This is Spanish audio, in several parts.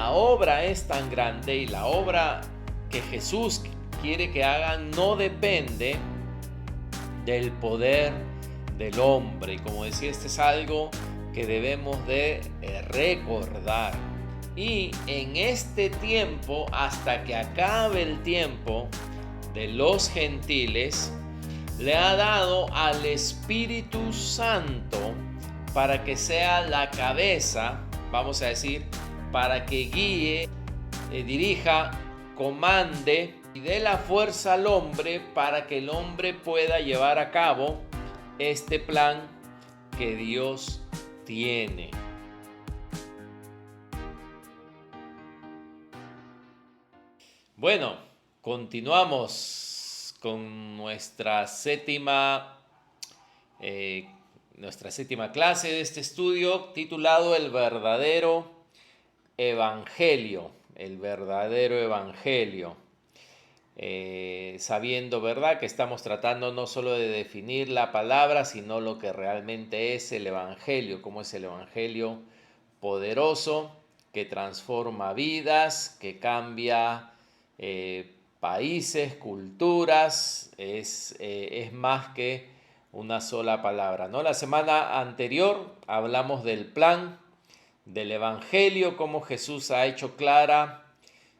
La obra es tan grande y la obra que Jesús quiere que hagan no depende del poder del hombre. Y como decía, este es algo que debemos de recordar. Y en este tiempo, hasta que acabe el tiempo de los gentiles, le ha dado al Espíritu Santo para que sea la cabeza, vamos a decir, para que guíe, dirija, comande y dé la fuerza al hombre para que el hombre pueda llevar a cabo este plan que Dios tiene. Bueno, continuamos con eh, nuestra séptima clase de este estudio titulado El verdadero Evangelio. El verdadero Evangelio. Sabiendo, ¿verdad?, que estamos tratando no solo de definir la palabra, sino lo que realmente es el Evangelio, cómo es el Evangelio poderoso, que transforma vidas, que cambia países, culturas, es más que una sola palabra, ¿no? La semana anterior hablamos del plan del Evangelio, cómo Jesús ha hecho clara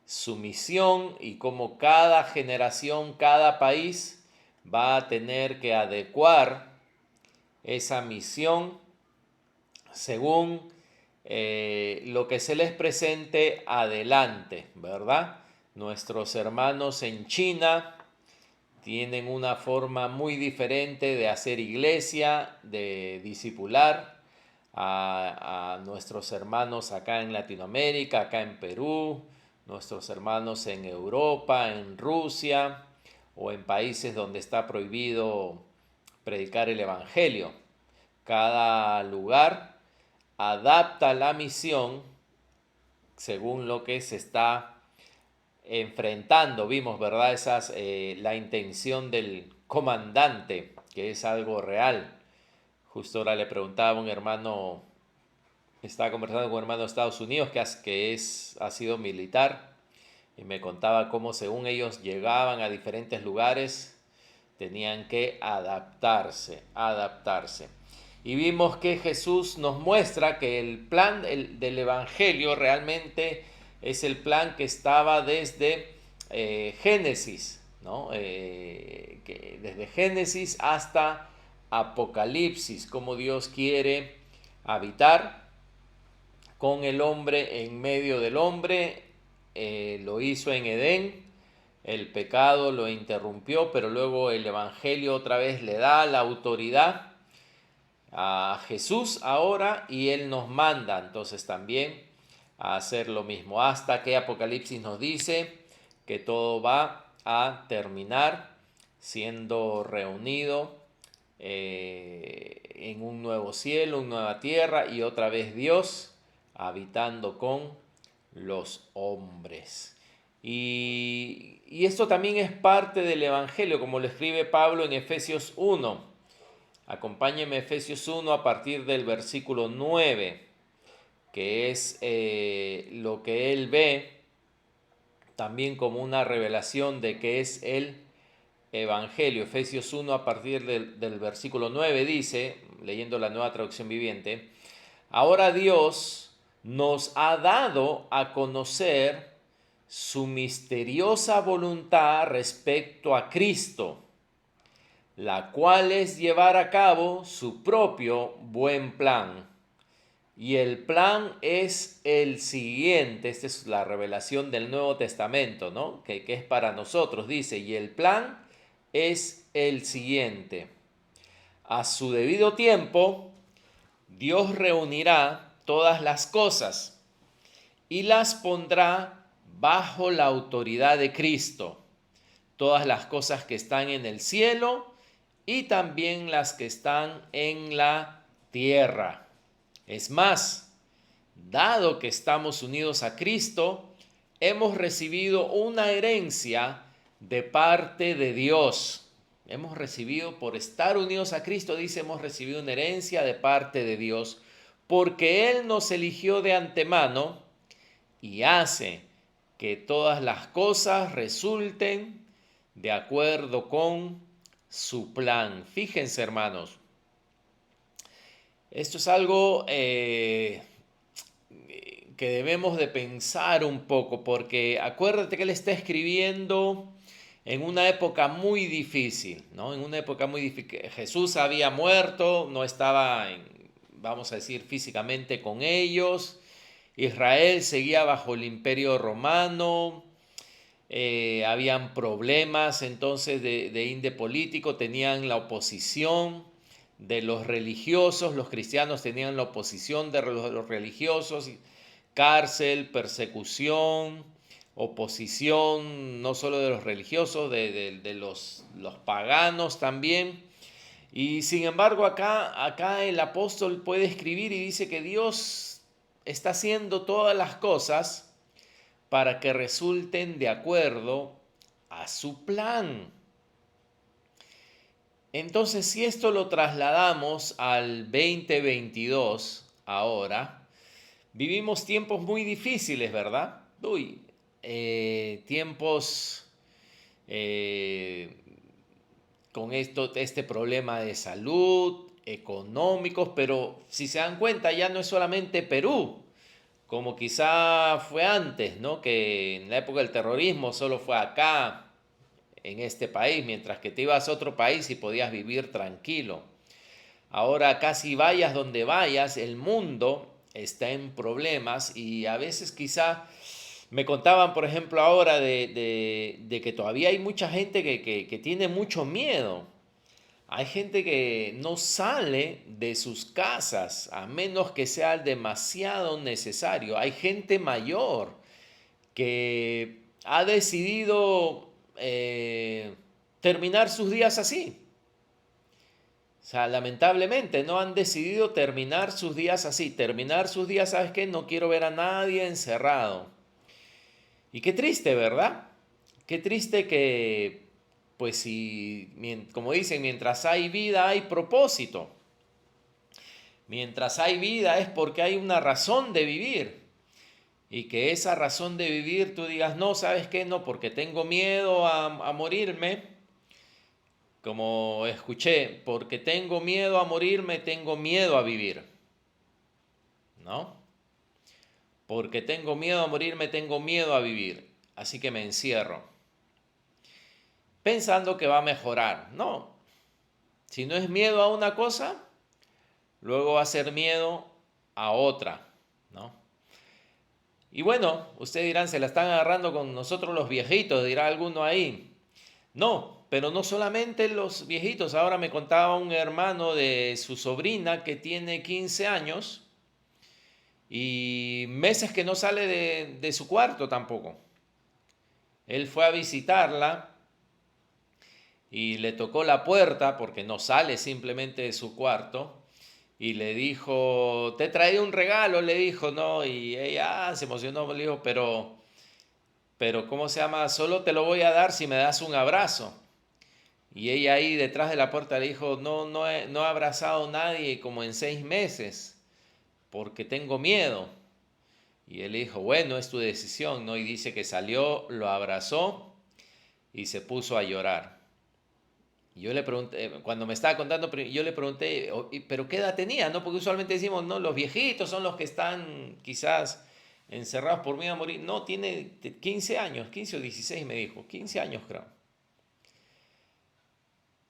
su misión y cómo cada generación, cada país va a tener que adecuar esa misión según lo que se les presente adelante, ¿verdad? Nuestros hermanos en China tienen una forma muy diferente de hacer iglesia, de discipular a nuestros hermanos acá en Latinoamérica, acá en Perú, nuestros hermanos en Europa, en Rusia o en países donde está prohibido predicar el Evangelio. Cada lugar adapta la misión según lo que se está enfrentando. Vimos, ¿verdad? La intención del comandante, que es algo real. Justo ahora le preguntaba a un hermano, estaba conversando con un hermano de Estados Unidos ha sido militar y me contaba cómo según ellos llegaban a diferentes lugares, tenían que adaptarse. Y vimos que Jesús nos muestra que el plan del Evangelio realmente es el plan que estaba desde Génesis, ¿no? Desde Génesis hasta Apocalipsis, cómo Dios quiere habitar con el hombre en medio del hombre. Lo hizo en Edén, el pecado lo interrumpió, pero luego el Evangelio otra vez le da la autoridad a Jesús ahora y Él nos manda entonces también a hacer lo mismo, hasta que Apocalipsis nos dice que todo va a terminar siendo reunido en un nuevo cielo, una nueva tierra y otra vez Dios habitando con los hombres. Y esto también es parte del Evangelio, como lo escribe Pablo en Efesios 1. Acompáñenme Efesios 1 a partir del versículo 9, que es lo que él ve también como una revelación de que es el Evangelio. Efesios 1 a partir del versículo 9 dice, leyendo la Nueva Traducción Viviente: ahora Dios nos ha dado a conocer su misteriosa voluntad respecto a Cristo, la cual es llevar a cabo su propio buen plan. Y el plan es el siguiente. Esta es la revelación del Nuevo Testamento, ¿no? Que es para nosotros. Dice, y el plan es el siguiente: a su debido tiempo, Dios reunirá todas las cosas y las pondrá bajo la autoridad de Cristo. Todas las cosas que están en el cielo y también las que están en la tierra. Es más, dado que estamos unidos a Cristo, hemos recibido una herencia de parte de Dios. Hemos recibido, por estar unidos a Cristo, dice, hemos recibido una herencia de parte de Dios, porque Él nos eligió de antemano y hace que todas las cosas resulten de acuerdo con su plan. Fíjense, hermanos, esto es algo que debemos de pensar un poco, porque acuérdate que él está escribiendo en una época muy difícil, ¿no? En una época muy difícil. Jesús había muerto, no estaba, vamos a decir, físicamente con ellos. Israel seguía bajo el imperio romano, habían problemas entonces de índole político, tenían la oposición de los religiosos, los cristianos tenían la oposición de los religiosos, cárcel, persecución, oposición no solo de los religiosos, de los paganos también. Y sin embargo acá el apóstol puede escribir y dice que Dios está haciendo todas las cosas para que resulten de acuerdo a su plan. Entonces, si esto lo trasladamos al 2022 ahora, vivimos tiempos muy difíciles, ¿verdad? Tiempos eh, con este problema de salud, económicos, pero si se dan cuenta ya no es solamente Perú, como quizá fue antes, ¿no? Que en la época del terrorismo solo fue acá, en este país, mientras que te ibas a otro país y podías vivir tranquilo. Ahora casi vayas donde vayas, el mundo está en problemas y a veces quizá me contaban, por ejemplo, ahora de que todavía hay mucha gente que tiene mucho miedo. Hay gente que no sale de sus casas a menos que sea demasiado necesario. Hay gente mayor que ha decidido terminar sus días así. O sea, lamentablemente no han decidido terminar sus días así. Terminar sus días, ¿sabes qué? No quiero ver a nadie encerrado. Y qué triste, ¿verdad? Qué triste que, pues si, como dicen, mientras hay vida hay propósito. Mientras hay vida es porque hay una razón de vivir. Y que esa razón de vivir tú digas, no, ¿sabes qué? No, porque tengo miedo a morirme. Como escuché, porque tengo miedo a morirme, tengo miedo a vivir. ¿No? Porque tengo miedo a morirme, tengo miedo a vivir. Así que me encierro. Pensando que va a mejorar. No. Si no es miedo a una cosa, luego va a ser miedo a otra. ¿No? Y bueno, ustedes dirán, se la están agarrando con nosotros los viejitos, dirá alguno ahí. No, pero no solamente los viejitos. Ahora me contaba un hermano de su sobrina que tiene 15 años y meses que no sale de su cuarto tampoco. Él fue a visitarla y le tocó la puerta porque no sale simplemente de su cuarto y le dijo, te traí un regalo, le dijo, ¿no? Y ella se emocionó, le dijo, pero ¿cómo se llama? Solo te lo voy a dar si me das un abrazo. Y ella ahí detrás de la puerta le dijo, no he abrazado a nadie como en 6 meses, porque tengo miedo. Y él le dijo, bueno, es tu decisión, ¿no? Y dice que salió, lo abrazó y se puso a llorar. Y yo le pregunté, cuando me estaba contando, yo le pregunté, ¿pero qué edad tenía? ¿No? Porque usualmente decimos, no, los viejitos son los que están quizás encerrados por miedo a morir. No, tiene 15 años, 15 o 16 me dijo, 15 años creo.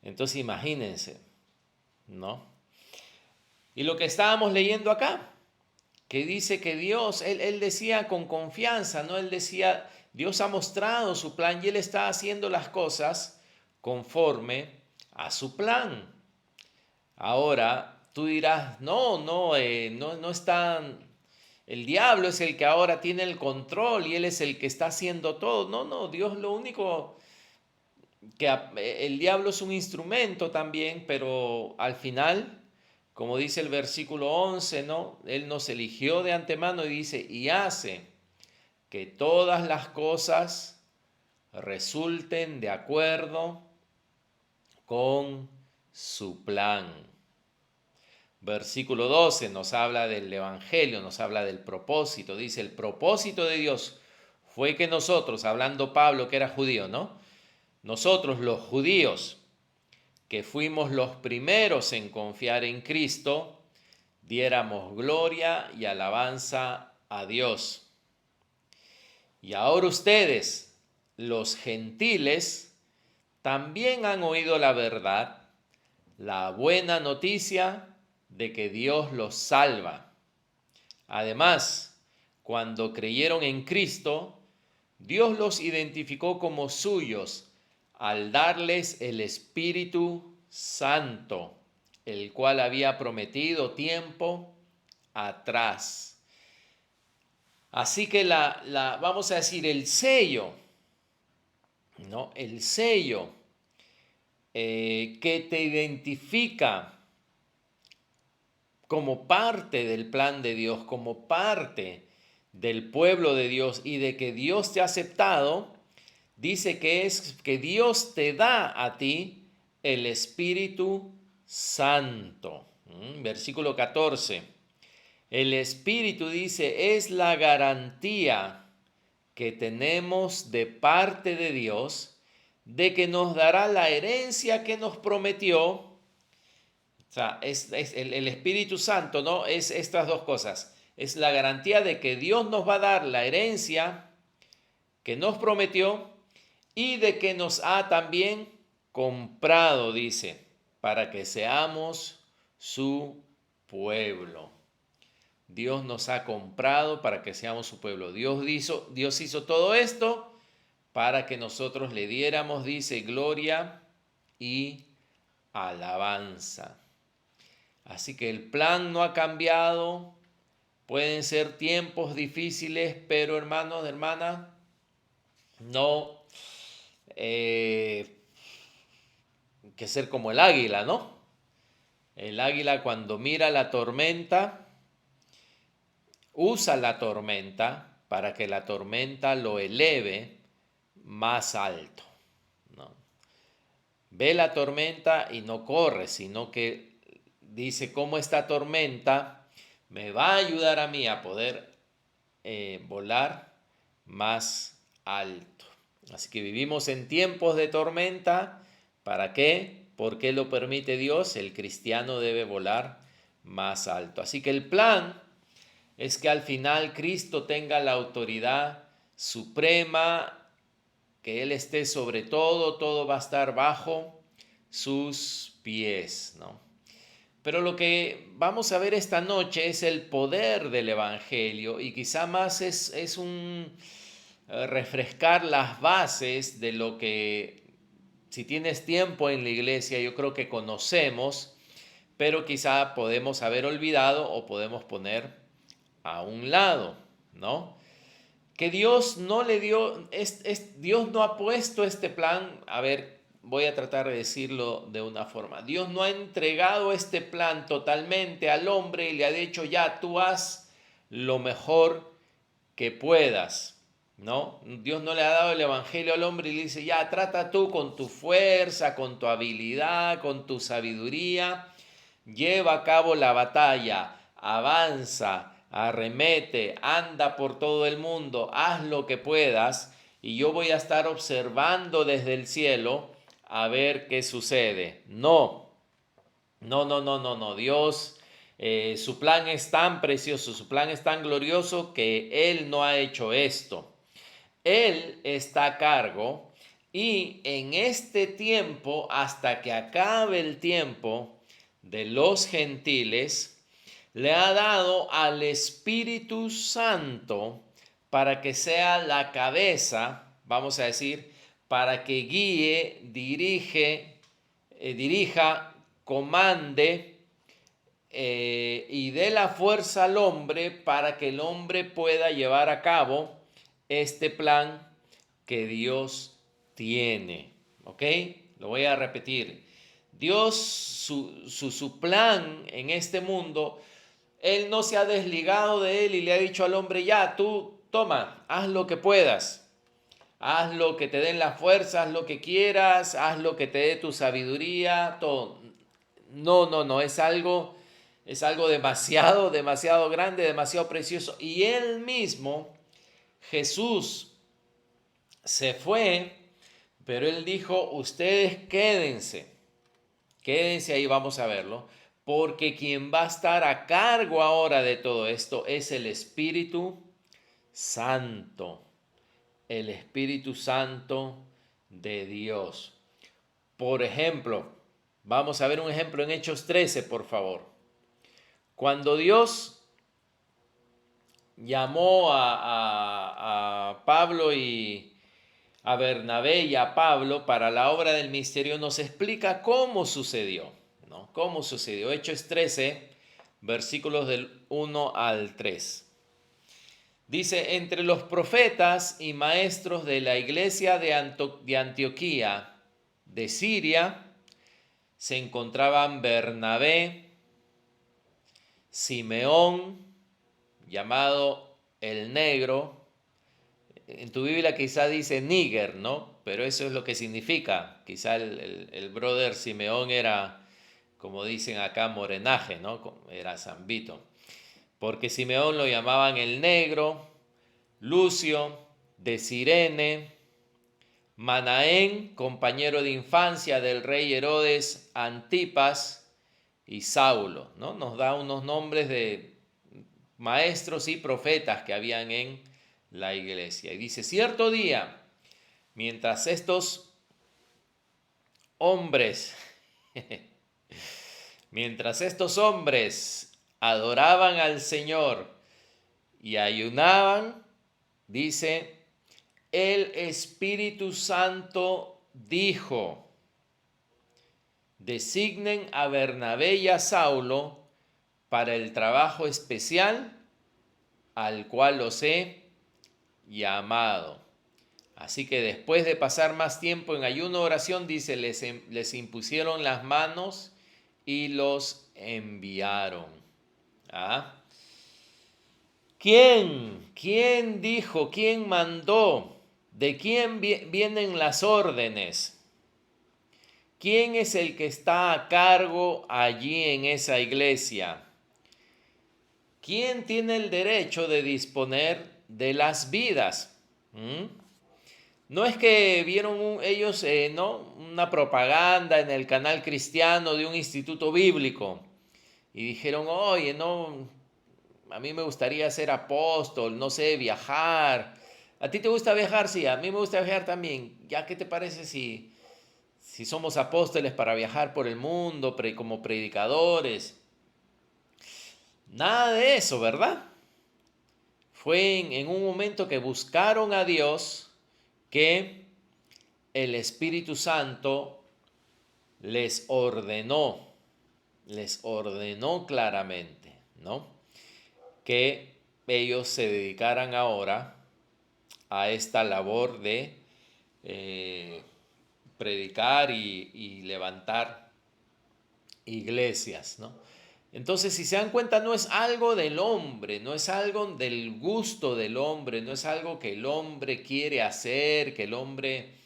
Entonces imagínense, ¿no? Y lo que estábamos leyendo acá, que dice que Dios, él decía con confianza, ¿no? Él decía, Dios ha mostrado su plan y Él está haciendo las cosas conforme a su plan. Ahora, tú dirás, no está, el diablo es el que ahora tiene el control y Él es el que está haciendo todo. No, Dios lo único que el diablo es un instrumento también, pero al final, como dice el versículo 11, ¿no? Él nos eligió de antemano y dice, y hace que todas las cosas resulten de acuerdo con su plan. Versículo 12 nos habla del Evangelio, nos habla del propósito. Dice, el propósito de Dios fue que nosotros, hablando Pablo que era judío, ¿no? Nosotros los judíos, que fuimos los primeros en confiar en Cristo, diéramos gloria y alabanza a Dios. Y ahora ustedes, los gentiles, también han oído la verdad, la buena noticia de que Dios los salva. Además, cuando creyeron en Cristo, Dios los identificó como suyos al darles el Espíritu Santo, el cual había prometido tiempo atrás. Así que vamos a decir, el sello, ¿no? El sello que te identifica como parte del plan de Dios, como parte del pueblo de Dios y de que Dios te ha aceptado, dice que es que Dios te da a ti el Espíritu Santo. Versículo 14. El Espíritu, dice, es la garantía que tenemos de parte de Dios de que nos dará la herencia que nos prometió. O sea, es el Espíritu Santo, ¿no? Es estas dos cosas. Es la garantía de que Dios nos va a dar la herencia que nos prometió y de que nos ha también comprado, dice, para que seamos su pueblo. Dios nos ha comprado para que seamos su pueblo. Dios hizo todo esto para que nosotros le diéramos, dice, gloria y alabanza. Así que el plan no ha cambiado. Pueden ser tiempos difíciles, pero hermanos, hermanas, no que ser como el águila, ¿no? El águila cuando mira la tormenta, usa la tormenta para que la tormenta lo eleve más alto, ¿no? Ve la tormenta y no corre, sino que dice cómo esta tormenta me va a ayudar a mí a poder volar más alto. Así que vivimos en tiempos de tormenta. ¿Para qué? ¿Por qué lo permite Dios? El cristiano debe volar más alto. Así que el plan es que al final Cristo tenga la autoridad suprema, que Él esté sobre todo, todo va a estar bajo sus pies, ¿no? Pero lo que vamos a ver esta noche es el poder del Evangelio y quizá más es un refrescar las bases de lo que, si tienes tiempo en la iglesia, yo creo que conocemos, pero quizá podemos haber olvidado o podemos poner a un lado, ¿no? Que Dios no le dio, Dios no ha puesto este plan, a ver, voy a tratar de decirlo de una forma. Dios no ha entregado este plan totalmente al hombre y le ha dicho, ya, tú haz lo mejor que puedas, ¿no? Dios no le ha dado el evangelio al hombre y le dice, ya, trata tú con tu fuerza, con tu habilidad, con tu sabiduría, lleva a cabo la batalla, avanza, arremete, anda por todo el mundo, haz lo que puedas y yo voy a estar observando desde el cielo a ver qué sucede. No, no, no, no, no, no. Dios, su plan es tan precioso, su plan es tan glorioso que Él no ha hecho esto. Él está a cargo y en este tiempo, hasta que acabe el tiempo de los gentiles, le ha dado al Espíritu Santo para que sea la cabeza, vamos a decir, para que guíe, dirija, comande y dé la fuerza al hombre para que el hombre pueda llevar a cabo este plan que Dios tiene. ¿Ok? Lo voy a repetir. Dios, su plan en este mundo, Él no se ha desligado de Él y le ha dicho al hombre, ya, tú toma, haz lo que puedas. Haz lo que te den la fuerza, haz lo que quieras, haz lo que te dé tu sabiduría, todo. No, no, no, es algo Es algo demasiado, demasiado grande, demasiado precioso. Y él mismo, Jesús, se fue, pero él dijo, ustedes quédense. Quédense ahí, vamos a verlo, porque quien va a estar a cargo ahora de todo esto es el Espíritu Santo, el Espíritu Santo de Dios. Por ejemplo, vamos a ver un ejemplo en Hechos 13, por favor. Cuando Dios llamó a Pablo y a Bernabé y a Pablo para la obra del misterio, nos explica cómo sucedió, ¿no? Cómo sucedió. Hechos 13, versículos del 1 al 3. Dice, entre los profetas y maestros de la iglesia de Antioquía, de Siria, se encontraban Bernabé, Simeón, llamado el Negro. En tu Biblia quizá dice Níger, ¿no? Pero eso es lo que significa. Quizá el brother Simeón era, como dicen acá, morenaje, ¿no? Era zambito. Porque Simeón lo llamaban el Negro, Lucio, de Cirene, Manaén, compañero de infancia del rey Herodes Antipas y Saulo, ¿no? Nos da unos nombres de maestros y profetas que habían en la iglesia. Y dice, cierto día, mientras estos hombres, mientras estos hombres adoraban al Señor y ayunaban, dice, el Espíritu Santo dijo, designen a Bernabé y a Saulo para el trabajo especial al cual los he llamado. Así que después de pasar más tiempo en ayuno oración, dice, les impusieron las manos y los enviaron. ¿Ah? ¿Quién dijo? ¿Quién mandó? ¿De quién vienen las órdenes? ¿Quién es el que está a cargo allí en esa iglesia? ¿Quién tiene el derecho de disponer de las vidas? No es que vieron ellos ¿no? una propaganda en el canal cristiano de un instituto bíblico y dijeron, oye, no, a mí me gustaría ser apóstol, no sé, viajar. ¿A ti te gusta viajar? Sí, a mí me gusta viajar también. ¿Ya qué te parece si somos apóstoles para viajar por el mundo como predicadores? Nada de eso, ¿verdad? Fue en un momento que buscaron a Dios que el Espíritu Santo les ordenó claramente, ¿no? Que ellos se dedicaran ahora a esta labor de predicar y levantar iglesias, ¿no? Entonces, si se dan cuenta, no es algo del hombre, no es algo del gusto del hombre, no es algo que el hombre quiere hacer, que el hombre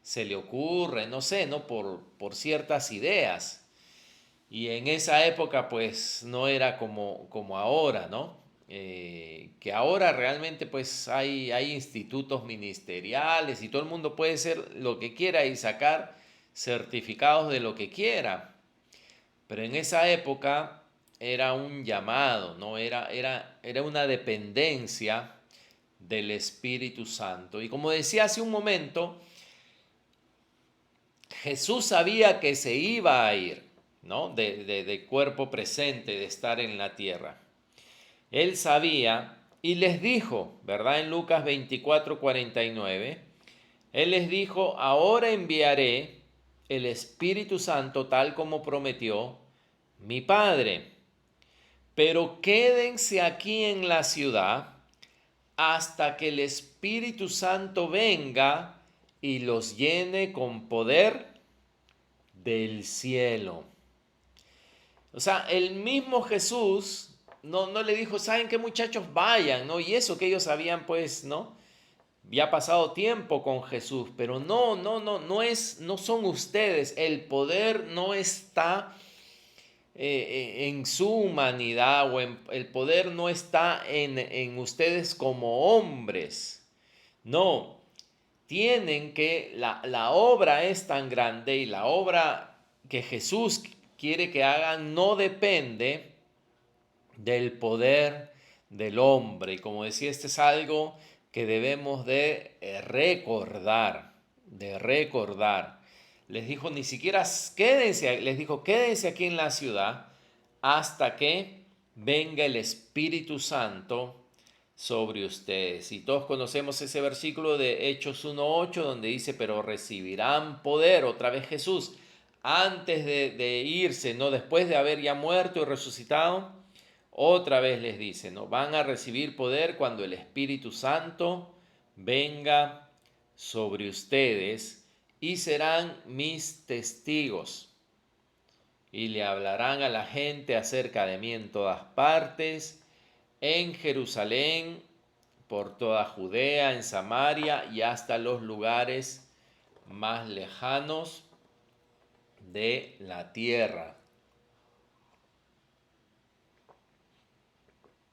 se le ocurre, no sé, ¿no? Por ciertas ideas. Y en esa época, pues, no era como ahora, ¿no? Que ahora realmente, pues, hay institutos ministeriales y todo el mundo puede ser lo que quiera y sacar certificados de lo que quiera. Pero en esa época era un llamado, ¿no? Era una dependencia del Espíritu Santo. Y como decía hace un momento, Jesús sabía que se iba a ir, ¿no? De cuerpo presente, de estar en la tierra. Él sabía y les dijo, ¿verdad? En Lucas 24:49, Él les dijo, ahora enviaré el Espíritu Santo tal como prometió mi Padre. Pero quédense aquí en la ciudad hasta que el Espíritu Santo venga y los llene con poder del cielo. O sea, el mismo Jesús no le dijo, ¿saben qué, muchachos? Vayan, ¿no? Y eso que ellos habían, pues, ¿no? Ya pasado tiempo con Jesús, pero no son ustedes. El poder no está en su humanidad el poder no está en ustedes como hombres. No, tienen que, la obra es tan grande y la obra que Jesús quiere que hagan no depende del poder del hombre. Y como decía, este es algo que debemos de recordar, de recordar. Les dijo, ni siquiera quédense, les dijo, quédense aquí en la ciudad hasta que venga el Espíritu Santo sobre ustedes. Y todos conocemos ese versículo de Hechos 1:8 donde dice, pero recibirán poder, otra vez Jesús, antes de irse, no después de haber ya muerto y resucitado. Otra vez les dice, ¿no? Van a recibir poder cuando el Espíritu Santo venga sobre ustedes y serán mis testigos. Y le hablarán a la gente acerca de mí en todas partes, en Jerusalén, por toda Judea, en Samaria y hasta los lugares más lejanos de la tierra.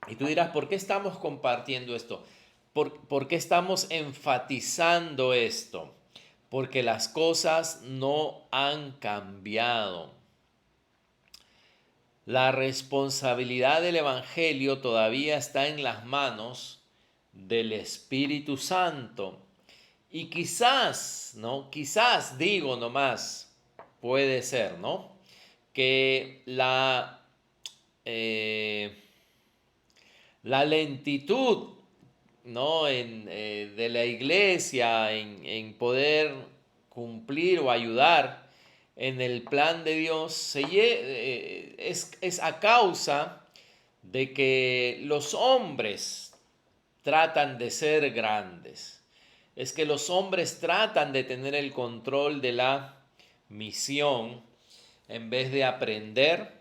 Y tú dirás, ¿por qué estamos compartiendo esto? ¿Por qué estamos enfatizando esto? Porque las cosas no han cambiado. La responsabilidad del Evangelio todavía está en las manos del Espíritu Santo. Y quizás, ¿no? Quizás, digo nomás, puede ser, ¿no? Que la lentitud, ¿no? De la iglesia en poder cumplir o ayudar en el plan de Dios es a causa de que los hombres tratan de ser grandes. Es que los hombres tratan de tener el control de la misión en vez de aprender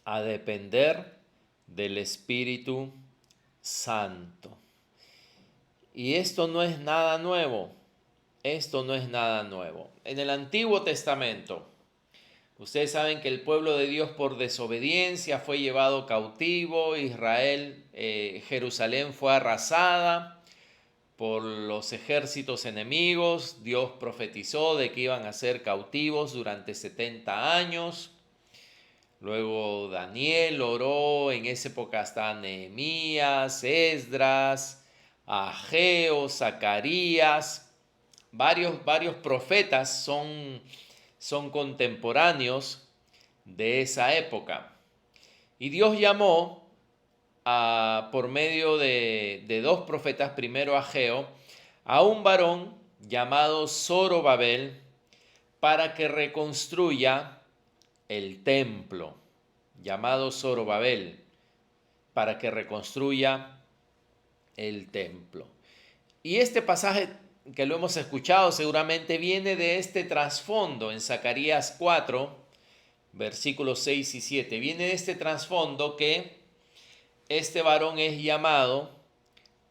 a depender del Espíritu Santo. Y esto no es nada nuevo. Esto no es nada nuevo. En el Antiguo Testamento, ustedes saben que el pueblo de Dios por desobediencia fue llevado cautivo. Israel, Jerusalén fue arrasada por los ejércitos enemigos. Dios profetizó de que iban a ser cautivos durante 70 años. Luego Daniel oró, en esa época hasta Nehemías, Esdras, Ageo, Zacarías, varios profetas son contemporáneos de esa época. Y Dios llamó por medio de dos profetas, primero Ageo, a un varón llamado Zorobabel para que reconstruya el templo, llamado Zorobabel, para que reconstruya el templo. Y este pasaje que lo hemos escuchado seguramente viene de este trasfondo en Zacarías 4, versículos 6 y 7. Viene de este trasfondo que este varón es llamado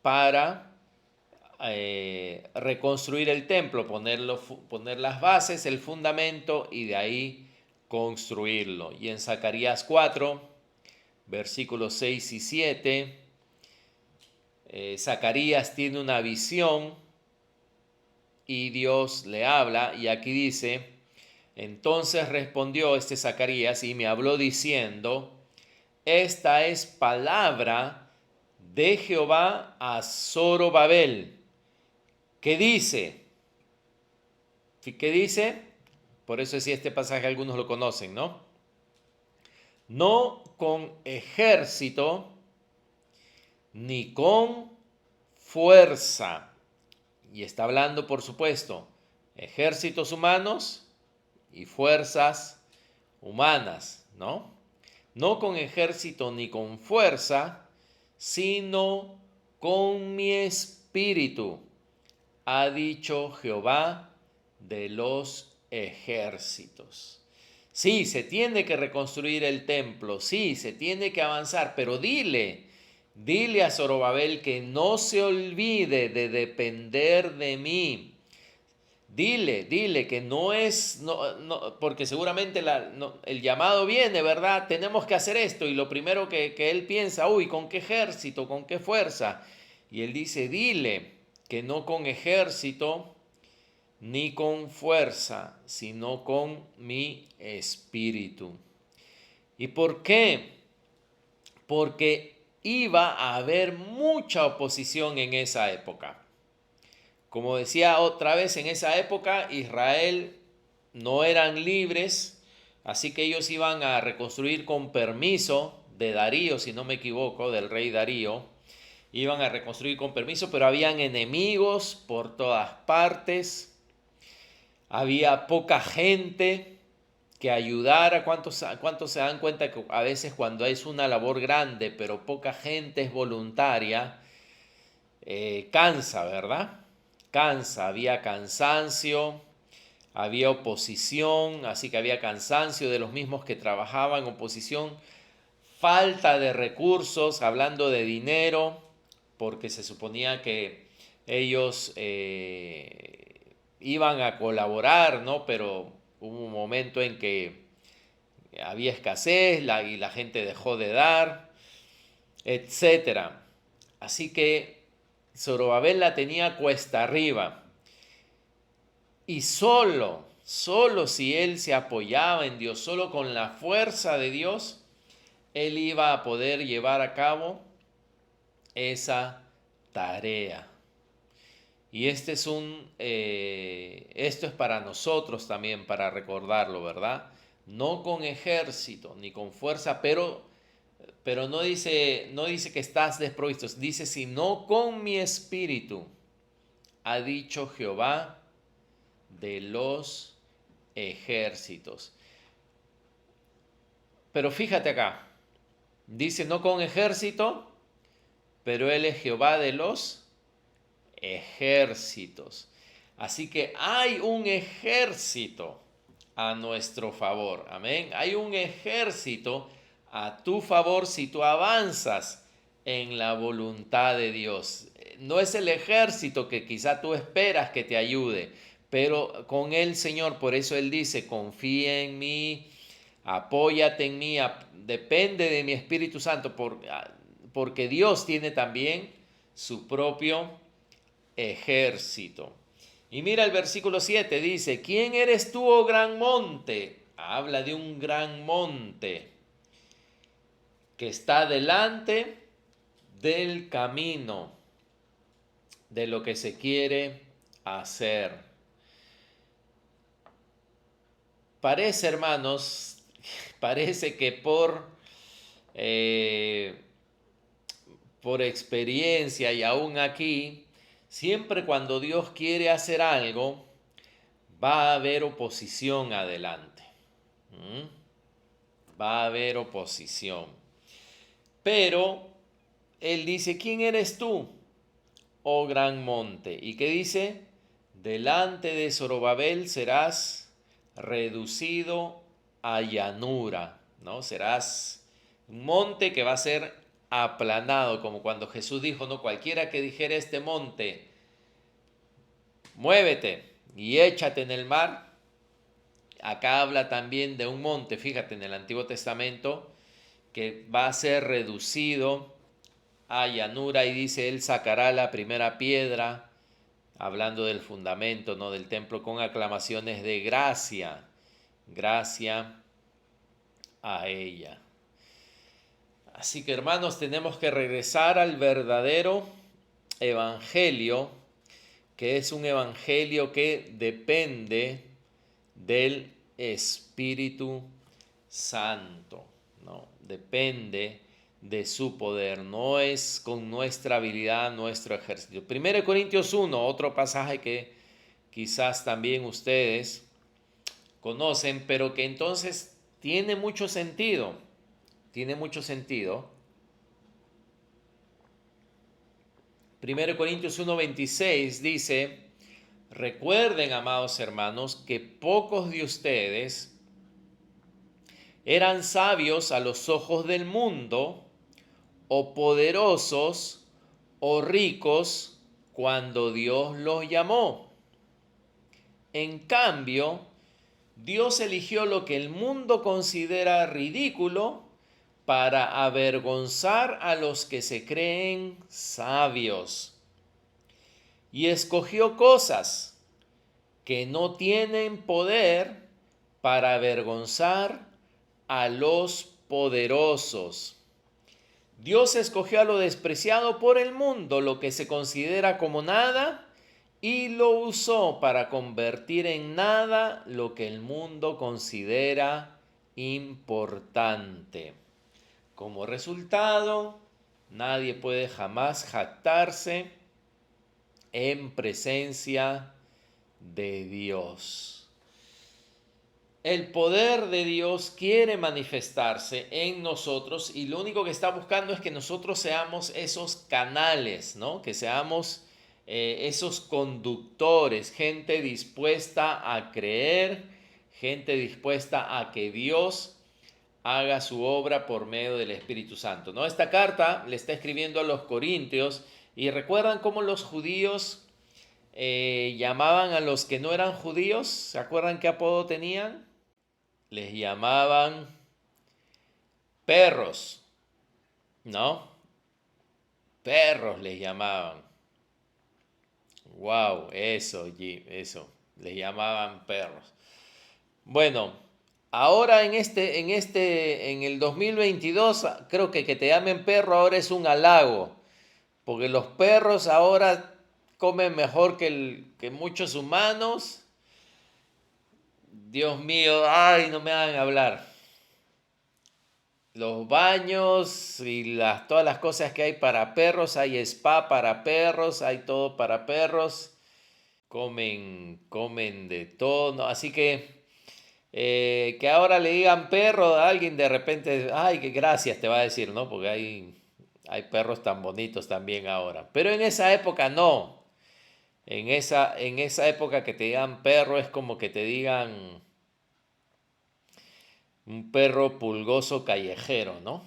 para reconstruir el templo, poner las bases, el fundamento y de ahí construirlo. Y en Zacarías 4, versículos 6 y 7, Zacarías tiene una visión y Dios le habla y aquí dice, entonces respondió este Zacarías y me habló diciendo, esta es palabra de Jehová a Zorobabel. ¿Qué dice? ¿Qué dice? Por eso decía este pasaje, algunos lo conocen, ¿no? No con ejército ni con fuerza. Y está hablando, por supuesto, ejércitos humanos y fuerzas humanas, ¿no? No con ejército ni con fuerza, sino con mi espíritu, ha dicho Jehová de los ejércitos. Sí, se tiene que reconstruir el templo, sí, se tiene que avanzar, pero dile a Zorobabel que no se olvide de depender de mí. Dile que no es, porque seguramente el llamado viene, ¿verdad? Tenemos que hacer esto y lo primero que él piensa, uy, ¿con qué ejército? ¿Con qué fuerza? Y él dice, dile que no con ejército ni con fuerza, sino con mi espíritu. ¿Y por qué? Porque iba a haber mucha oposición en esa época. Como decía otra vez, en esa época Israel no eran libres, así que ellos iban a reconstruir con permiso de Darío, si no me equivoco, del rey Darío. Iban a reconstruir con permiso, pero habían enemigos por todas partes. Había poca gente que ayudara. ¿Cuántos se dan cuenta que a veces cuando es una labor grande, pero poca gente es voluntaria, cansa, ¿verdad? Cansa, había cansancio, había oposición, así que había cansancio de los mismos que trabajaban, oposición, falta de recursos, hablando de dinero, porque se suponía que ellos iban a colaborar, ¿no? Pero hubo un momento en que había escasez y la gente dejó de dar, etcétera. Así que Zorobabel la tenía cuesta arriba. Y solo si él se apoyaba en Dios, solo con la fuerza de Dios, él iba a poder llevar a cabo esa tarea. Y esto es para nosotros también, para recordarlo, ¿verdad? No con ejército ni con fuerza, pero no dice que estás desprovisto, dice sino con mi espíritu, ha dicho Jehová de los ejércitos. Pero fíjate acá, dice no con ejército, pero él es Jehová de los ejércitos. Así que hay un ejército a nuestro favor. Amén. Hay un ejército a tu favor si tú avanzas en la voluntad de Dios. No es el ejército que quizá tú esperas que te ayude, pero con el Señor, por eso Él dice, confía en mí, apóyate en mí, depende de mi Espíritu Santo, porque Dios tiene también su propio ejército. Y mira el versículo 7, dice, ¿quién eres tú, oh gran monte? Habla de un gran monte que está delante del camino de lo que se quiere hacer. Parece, hermanos, parece que por experiencia y aún aquí, siempre cuando Dios quiere hacer algo, va a haber oposición adelante. Va a haber oposición. Pero Él dice, ¿quién eres tú, oh gran monte? ¿Y qué dice? Delante de Zorobabel serás reducido a llanura, ¿no? Serás un monte que va a ser aplanado, como cuando Jesús dijo, no cualquiera que dijera este monte, muévete y échate en el mar. Acá habla también de un monte, fíjate, en el Antiguo Testamento, que va a ser reducido a llanura y dice, él sacará la primera piedra, hablando del fundamento, ¿no? Del templo, con aclamaciones de gracia, gracia a ella. Así que hermanos, tenemos que regresar al verdadero evangelio, que es un evangelio que depende del Espíritu Santo, ¿no? Depende de su poder, no es con nuestra habilidad, nuestro ejército. 1 Corintios 1, otro pasaje que quizás también ustedes conocen, pero que entonces tiene mucho sentido. Tiene mucho sentido. 1 Corintios 1:26 dice, recuerden, amados hermanos, que pocos de ustedes eran sabios a los ojos del mundo, o poderosos, o ricos, cuando Dios los llamó. En cambio, Dios eligió lo que el mundo considera ridículo para avergonzar a los que se creen sabios. Y escogió cosas que no tienen poder para avergonzar a los poderosos. Dios escogió a lo despreciado por el mundo, lo que se considera como nada, y lo usó para convertir en nada lo que el mundo considera importante. Como resultado, nadie puede jamás jactarse en presencia de Dios. El poder de Dios quiere manifestarse en nosotros y lo único que está buscando es que nosotros seamos esos canales, ¿no? Que seamos esos conductores, gente dispuesta a creer, gente dispuesta a que Dios haga su obra por medio del Espíritu Santo, ¿no? Esta carta le está escribiendo a los corintios y recuerdan cómo los judíos llamaban a los que no eran judíos. ¿Se acuerdan qué apodo tenían? Les llamaban perros, ¿no? Perros les llamaban. Wow, eso, eso. Les llamaban perros. Bueno, ahora en el 2022, creo que te llamen perro ahora es un halago, porque los perros ahora comen mejor que muchos humanos. Dios mío, ay, no me hagan hablar. Los baños y todas las cosas que hay para perros, hay spa para perros, hay todo para perros, comen de todo, ¿no? Así que ahora le digan perro a alguien de repente, ay, que gracias te va a decir, ¿no? Porque hay perros tan bonitos también ahora. Pero en esa época no. En esa época que te digan perro es como que te digan un perro pulgoso callejero, ¿no?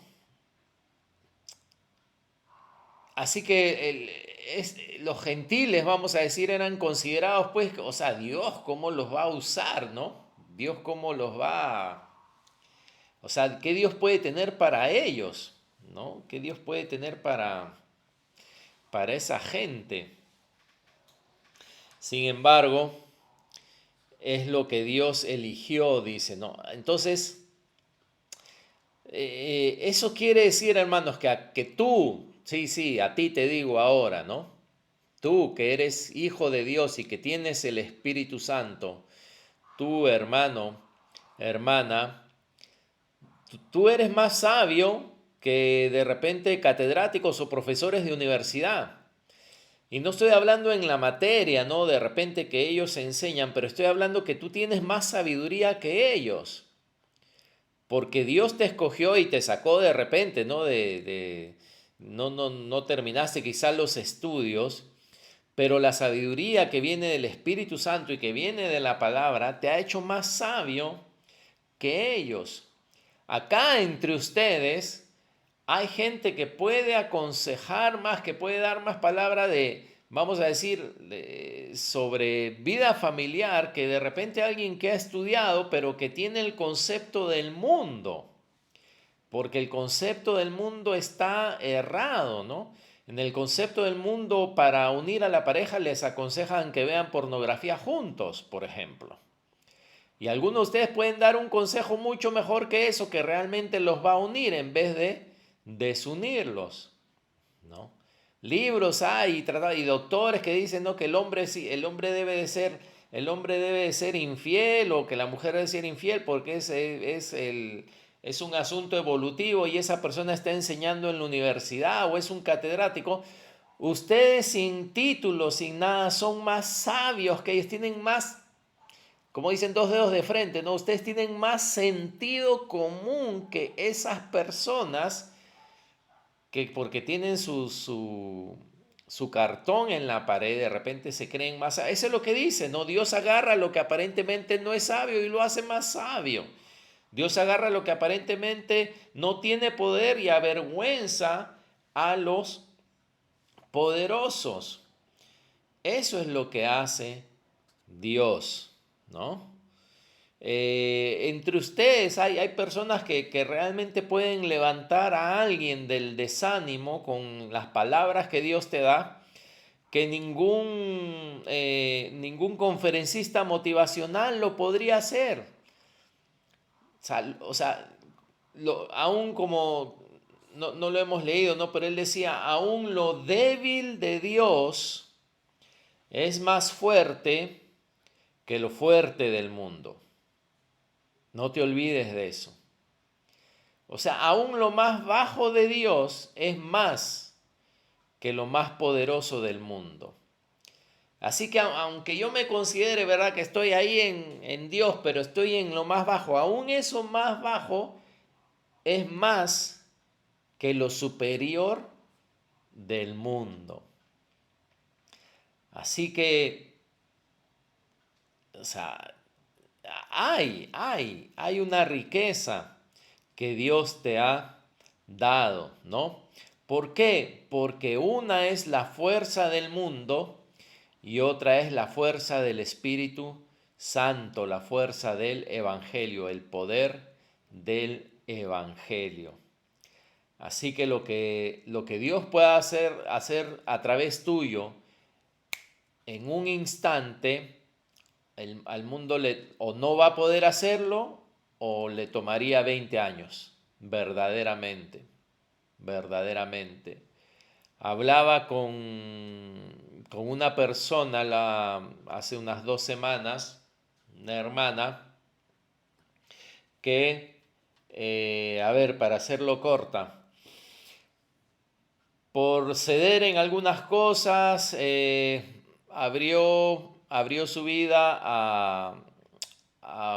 Así que los gentiles, vamos a decir, eran considerados, pues, o sea, Dios cómo los va a usar, ¿no? Dios cómo los va a... O sea, ¿qué Dios puede tener para ellos? ¿No? ¿Qué Dios puede tener para esa gente? Sin embargo, es lo que Dios eligió, dice, ¿no? Entonces, eso quiere decir, hermanos, que tú, sí, sí, a ti te digo ahora, ¿no? Tú que eres hijo de Dios y que tienes el Espíritu Santo, tú, hermano, hermana, tú eres más sabio que de repente catedráticos o profesores de universidad. Y no estoy hablando en la materia, ¿no? De repente que ellos enseñan, pero estoy hablando que tú tienes más sabiduría que ellos. Porque Dios te escogió y te sacó de repente, ¿no? No terminaste quizás los estudios, pero la sabiduría que viene del Espíritu Santo y que viene de la palabra te ha hecho más sabio que ellos. Acá entre ustedes hay gente que puede aconsejar más, que puede dar más palabra vamos a decir, sobre vida familiar, que de repente alguien que ha estudiado, pero que tiene el concepto del mundo, porque el concepto del mundo está errado, ¿no? En el concepto del mundo, para unir a la pareja, les aconsejan que vean pornografía juntos, por ejemplo. Y algunos de ustedes pueden dar un consejo mucho mejor que eso, que realmente los va a unir en vez de desunirlos, ¿no? Libros hay y doctores que dicen, ¿no?, que el hombre debe de ser infiel, o que la mujer debe ser infiel porque es un asunto evolutivo y esa persona está enseñando en la universidad o es un catedrático. Ustedes sin título, sin nada, son más sabios que ellos, tienen más, como dicen, dos dedos de frente, ¿no? Ustedes tienen más sentido común que esas personas que porque tienen su cartón en la pared, de repente se creen más. Eso es lo que dice, ¿no? Dios agarra lo que aparentemente no es sabio y lo hace más sabio. Dios agarra lo que aparentemente no tiene poder y avergüenza a los poderosos. Eso es lo que hace Dios. ¿no? Entre ustedes hay personas que realmente pueden levantar a alguien del desánimo con las palabras que Dios te da, que ningún conferencista motivacional lo podría hacer. Aún como no lo hemos leído, ¿no? Pero él decía, aún lo débil de Dios es más fuerte que lo fuerte del mundo. No te olvides de eso. O sea, aún lo más bajo de Dios es más que lo más poderoso del mundo. Así que aunque yo me considere, ¿verdad?, que estoy ahí en Dios, pero estoy en lo más bajo, aún eso más bajo es más que lo superior del mundo. Así que, o sea, hay una riqueza que Dios te ha dado, ¿no? ¿Por qué? Porque una es la fuerza del mundo y otra es la fuerza del Espíritu Santo, la fuerza del Evangelio, el poder del Evangelio. Así que lo que Dios pueda hacer a través tuyo en un instante, al mundo o no va a poder hacerlo o le tomaría 20 años, verdaderamente, verdaderamente. Hablaba con una persona hace unas 2 semanas, una hermana, que, a ver, para hacerlo corta, por ceder en algunas cosas, abrió su vida a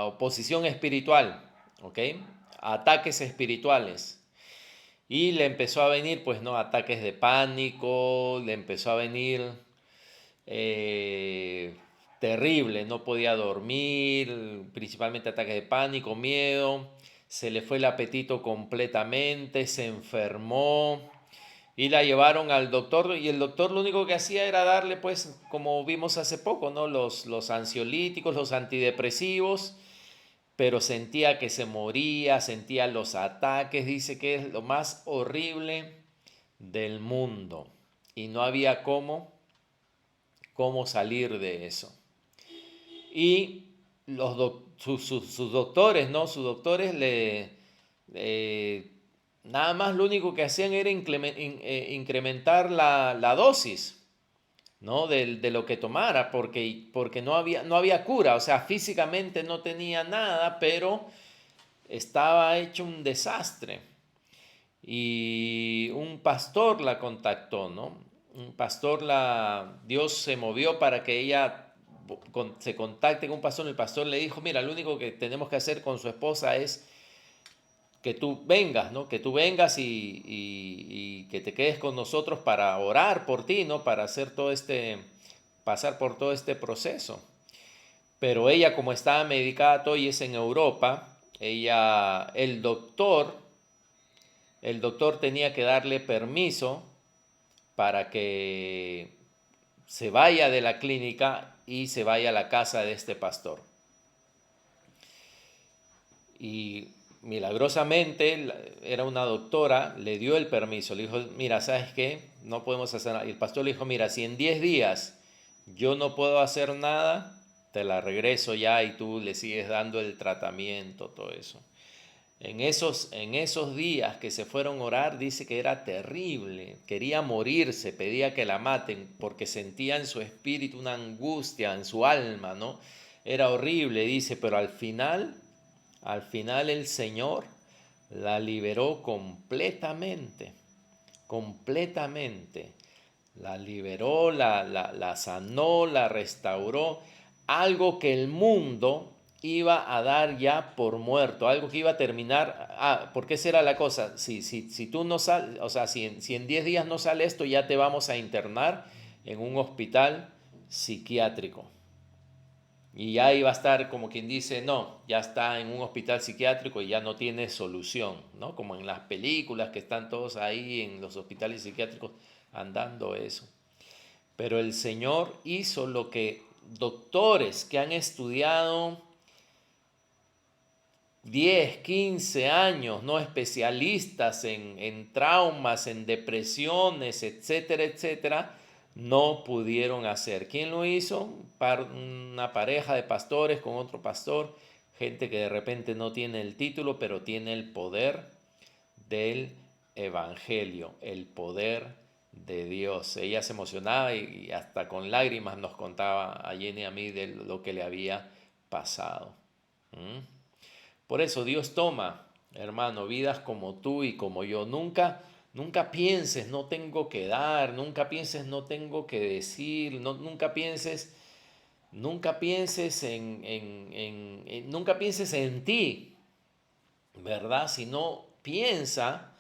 oposición espiritual, ¿ok? A ataques espirituales. Y le empezó a venir, pues, ¿no? Ataques de pánico, le empezó a venir terrible, no podía dormir, principalmente ataques de pánico, miedo, se le fue el apetito completamente, se enfermó y la llevaron al doctor y el doctor lo único que hacía era darle, pues, como vimos hace poco, ¿no? Los ansiolíticos, los antidepresivos, pero sentía que se moría, sentía los ataques, dice que es lo más horrible del mundo y no había cómo salir de eso. Y sus doctores, ¿no? Sus doctores nada más lo único que hacían era incrementar la dosis, ¿no? De lo que tomara, porque no había cura, o sea, físicamente no tenía nada, pero estaba hecho un desastre. Y un pastor la contactó, ¿no? Dios se movió para que ella se contacte con un pastor. El pastor le dijo, mira, lo único que tenemos que hacer con su esposa es que tú vengas, ¿no? Que tú vengas y que te quedes con nosotros para orar por ti, ¿no? Para pasar por todo este proceso. Pero ella, como estaba medicada todo y es en Europa, el doctor tenía que darle permiso para que se vaya de la clínica y se vaya a la casa de este pastor. Y milagrosamente era una doctora, le dio el permiso, le dijo, mira, ¿sabes qué? No podemos hacer nada. Y el pastor le dijo, mira, si en 10 días yo no puedo hacer nada, te la regreso ya y tú le sigues dando el tratamiento, todo eso. En esos días que se fueron a orar, dice que era terrible, quería morirse, pedía que la maten porque sentía en su espíritu una angustia, en su alma, ¿no? Era horrible, dice, pero al final el Señor la liberó completamente, completamente. La liberó, la sanó, la restauró, algo que el mundo iba a dar ya por muerto, algo que iba a terminar, porque esa era la cosa, si tú no sales, o sea, si en 10 días no sale esto, ya te vamos a internar en un hospital psiquiátrico. Y ya iba a estar como quien dice, no, ya está en un hospital psiquiátrico y ya no tiene solución, ¿no? Como en las películas que están todos ahí en los hospitales psiquiátricos andando eso. Pero el Señor hizo doctores que han estudiado 10, 15 años, ¿no? Especialistas en traumas, en depresiones, etcétera, etcétera, no pudieron hacer. ¿Quién lo hizo? Una pareja de pastores con otro pastor, gente que de repente no tiene el título, pero tiene el poder del evangelio, el poder de Dios. Ella se emocionaba y hasta con lágrimas nos contaba a Jenny y a mí de lo que le había pasado. ¿Mm? Por eso Dios toma, hermano, vidas como tú y como yo. Nunca pienses, no tengo que dar, nunca pienses, no tengo que decir, nunca pienses nunca pienses en ti, ¿verdad? Sino piensa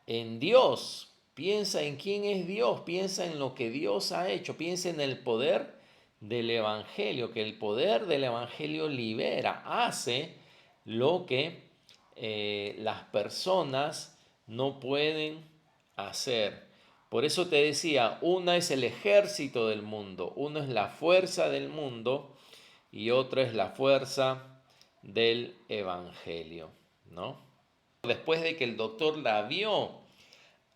en Dios, piensa en quién es Dios, piensa en lo que Dios ha hecho, piensa en el poder del Evangelio, que el poder del Evangelio libera, hace lo que las personas no pueden hacer. Por eso te decía, una es el ejército del mundo, uno es la fuerza del mundo y otra es la fuerza del Evangelio, ¿no? Después de que el doctor la vio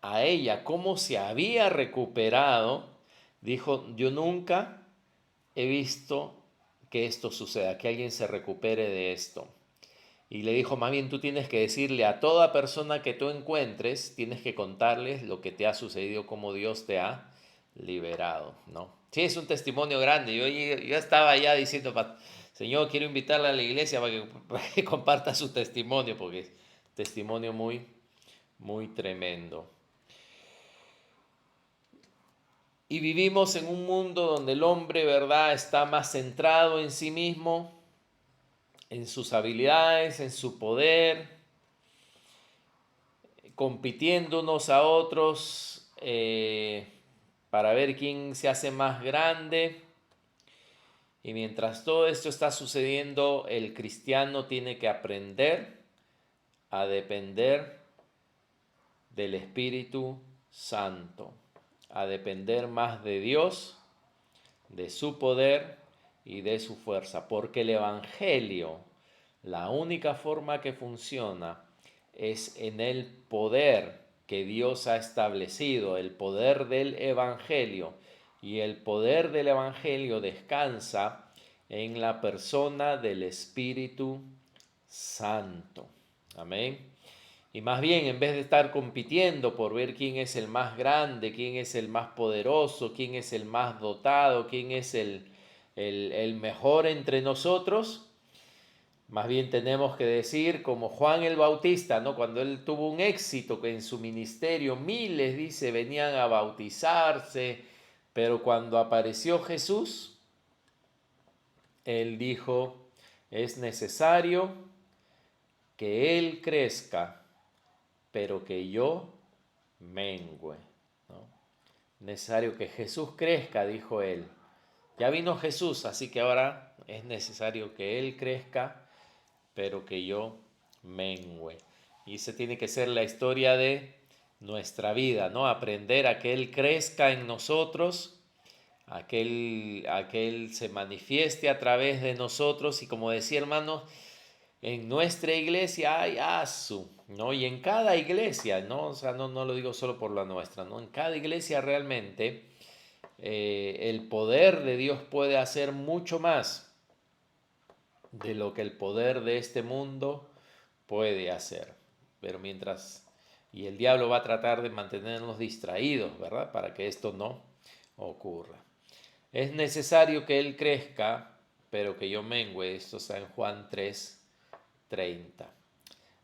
a ella cómo se había recuperado, dijo, yo nunca he visto que esto suceda, que alguien se recupere de esto. Y le dijo, más bien tú tienes que decirle a toda persona que tú encuentres, tienes que contarles lo que te ha sucedido, cómo Dios te ha liberado, ¿no? Sí, es un testimonio grande. Yo estaba ya diciendo, Señor, quiero invitarla a la iglesia para que comparta su testimonio, porque es testimonio muy, muy tremendo. Y vivimos en un mundo donde el hombre, ¿verdad?, está más centrado en sí mismo, en sus habilidades, en su poder, compitiendo unos a otros para ver quién se hace más grande. Y mientras todo esto está sucediendo, el cristiano tiene que aprender a depender del Espíritu Santo, a depender más de Dios, de su poder y de su fuerza, porque el Evangelio, la única forma que funciona es en el poder que Dios ha establecido, el poder del Evangelio. Y el poder del Evangelio descansa en la persona del Espíritu Santo. Amén. Y más bien, en vez de estar compitiendo por ver quién es el más grande, quién es el más poderoso, quién es el más dotado, quién es el mejor entre nosotros, más bien tenemos que decir, como Juan el Bautista, ¿no? Cuando él tuvo un éxito en su ministerio, miles, dice, venían a bautizarse, pero cuando apareció Jesús, él dijo, es necesario que Él crezca, pero que yo mengüe, ¿no? Necesario que Jesús crezca, dijo él. Ya vino Jesús, así que ahora es necesario que Él crezca, pero que yo mengüe. Y esa tiene que ser la historia de nuestra vida, ¿no? Aprender a que Él crezca en nosotros, a que Él se manifieste a través de nosotros. Y como decía, hermanos, en nuestra iglesia hay ASU, ¿no? Y en cada iglesia, ¿no? O sea, no lo digo solo por la nuestra, ¿no? En cada iglesia realmente el poder de Dios puede hacer mucho más de lo que el poder de este mundo puede hacer. Pero mientras, y el diablo va a tratar de mantenernos distraídos, ¿verdad? Para que esto no ocurra. Es necesario que Él crezca, pero que yo mengüe. Esto está en Juan 3:30.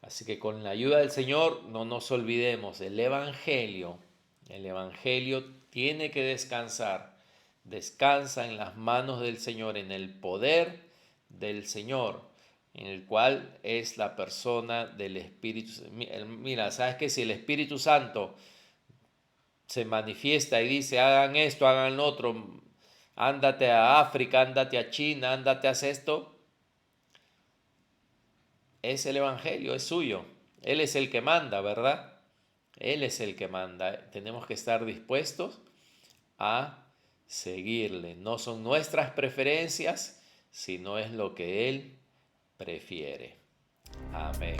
Así que con la ayuda del Señor no nos olvidemos, el Evangelio tiene que descansar, descansa en las manos del Señor, en el poder del Señor, en el cual es la persona del Espíritu. Mira, ¿sabes qué? Si el Espíritu Santo se manifiesta y dice, hagan esto, hagan lo otro, ándate a África, ándate a China, ándate a esto, es el Evangelio, es suyo. Él es el que manda, ¿verdad? Él es el que manda. Tenemos que estar dispuestos a seguirle. No son nuestras preferencias, sino es lo que Él prefiere. Amén.